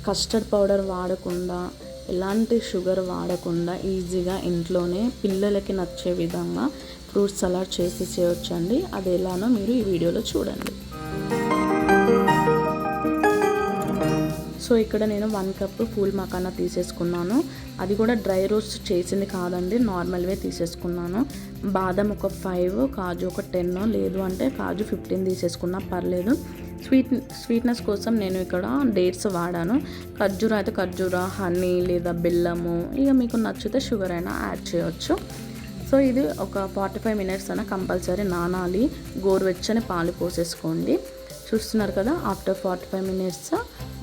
Custard powder వాడకుండా, ఎలాంటి sugar వాడకుండా ఈజీగా ఇంట్లోనే పిల్లలకి నచ్చే విధంగా ఫ్రూట్ సలాడ్ చేసి చేయొచ్చండి. అది ఎలానో మీరు ఈ వీడియోలో చూడండి. సో ఇక్కడ నేను 1 కప్ ఫూల్ మకానా తీసేసుకున్నాను. అది కూడా డ్రై రోస్ట్ చేసింది కాదండి, నార్మల్వే తీసేసుకున్నాను. బాదం ఒక 5, కాజు ఒక 10, లేదు అంటే కాజు 15 తీసేసుకున్నా పర్లేదు. స్వీట్నెస్ కోసం నేను ఇక్కడ డేట్స్ వాడాను. ఖర్జూర అయితే ఖర్జూర, హనీ లేదా బెల్లము, ఇక మీకు నచ్చితే షుగర్ అయినా యాడ్ చేయొచ్చు. సో ఇది ఒక 45 మినిట్స్ అయినా కంపల్సరీ నానాలి. గోరువెచ్చని పాలు పోసేసుకోండి. చూస్తున్నారు కదా, ఆఫ్టర్ 45 మినిట్స్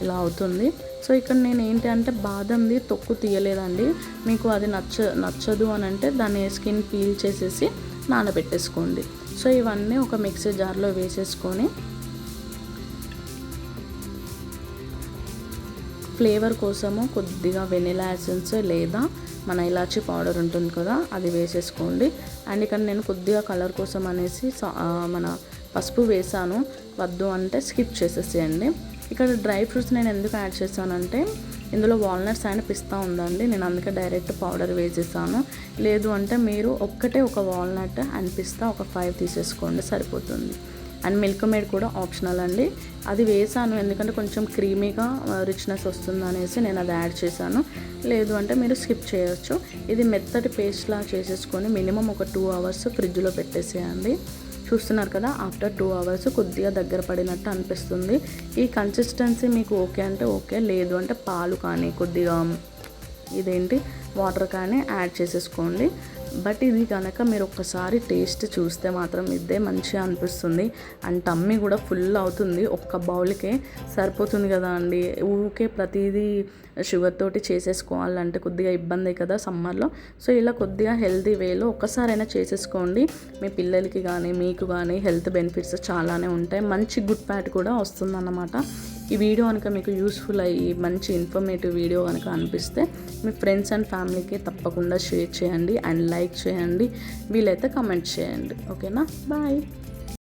ఇలా అవుతుంది. సో ఇక్కడ నేను ఏంటి అంటే బాదంది తొక్కు తీయలేదండి. మీకు అది నచ్చదు అని అంటే దాన్ని స్కిన్ పీల్ చేసేసి నానబెట్టేసుకోండి. సో ఇవన్నీ ఒక మిక్సీ జార్లో వేసేసుకొని ఫ్లేవర్ కోసము కొద్దిగా వెనిలా ఎసెన్స్ లేదా మన ఇలాచీ పౌడర్ ఉంటుంది కదా, అది వేసేసుకోండి. అండ్ ఇక్కడ నేను కొద్దిగా కలర్ కోసం అనేసి మన పసుపు వేసాను. వద్దు అంటే స్కిప్ చేసేసేయండి. ఇక్కడ డ్రై ఫ్రూట్స్ నేను ఎందుకు యాడ్ చేశానంటే ఇందులో వాల్నట్స్ అండ్ పిస్తా ఉందండి, నేను అందుకే డైరెక్ట్ పౌడర్ వేసేసాను. లేదు అంటే మీరు ఒక వాల్నట్ అండ్ పిస్తా ఒక 5 తీసేసుకోండి, సరిపోతుంది. అండ్ మిల్క్ మేడ్ కూడా ఆప్షనల్ అండి. అది వేసాను ఎందుకంటే కొంచెం క్రీమీగా రిచ్నెస్ వస్తుంది అనేసి నేను అది యాడ్ చేశాను. లేదు అంటే మీరు స్కిప్ చేయొచ్చు. ఇది మెత్తటి పేస్ట్లా చేసేసుకొని మినిమం ఒక 2 అవర్స్ ఫ్రిడ్జ్లో పెట్టేసేయండి. చూస్తున్నారు కదా, ఆఫ్టర్ 2 అవర్స్ కొద్దిగా దగ్గర పడినట్టు అనిపిస్తుంది. ఈ కన్సిస్టెన్సీ మీకు ఓకే అంటే ఓకే, లేదు అంటే పాలు కానీ కొద్దిగా వాటర్ కానీ యాడ్ చేసేసుకోండి. బట్ ఇది కనుక మీరు ఒక్కసారి టేస్ట్ చూస్తే మాత్రం ఇదే మంచిగా అనిపిస్తుంది. అండ్ టమ్మీ కూడా ఫుల్ అవుతుంది. ఒక్క బౌల్కే సరిపోతుంది కదా అండి. ఊరికే ప్రతిదీ షుగర్ తోటి చేసేసుకోవాలంటే కొద్దిగా ఇబ్బంది కదా సమ్మర్లో. సో ఇలా కొద్దిగా హెల్తీ వేలో ఒక్కసారైనా చేసేసుకోండి. మీ పిల్లలకి కానీ మీకు కానీ హెల్త్ బెనిఫిట్స్ చాలానే ఉంటాయి. మంచి గుడ్ ఫ్యాట్ కూడా వస్తుందన్నమాట. ఈ వీడియో కనుక మీకు యూస్ఫుల్ అయ్యి మంచి ఇన్ఫర్మేటివ్ వీడియో కనుక అనిపిస్తే మీ ఫ్రెండ్స్ అండ్ ఫ్యామిలీకి తప్పకుండా షేర్ చేయండి అండ్ లైక్ చేయండి. వీలైతే కమెంట్ చేయండి. ఓకేనా, బాయ్.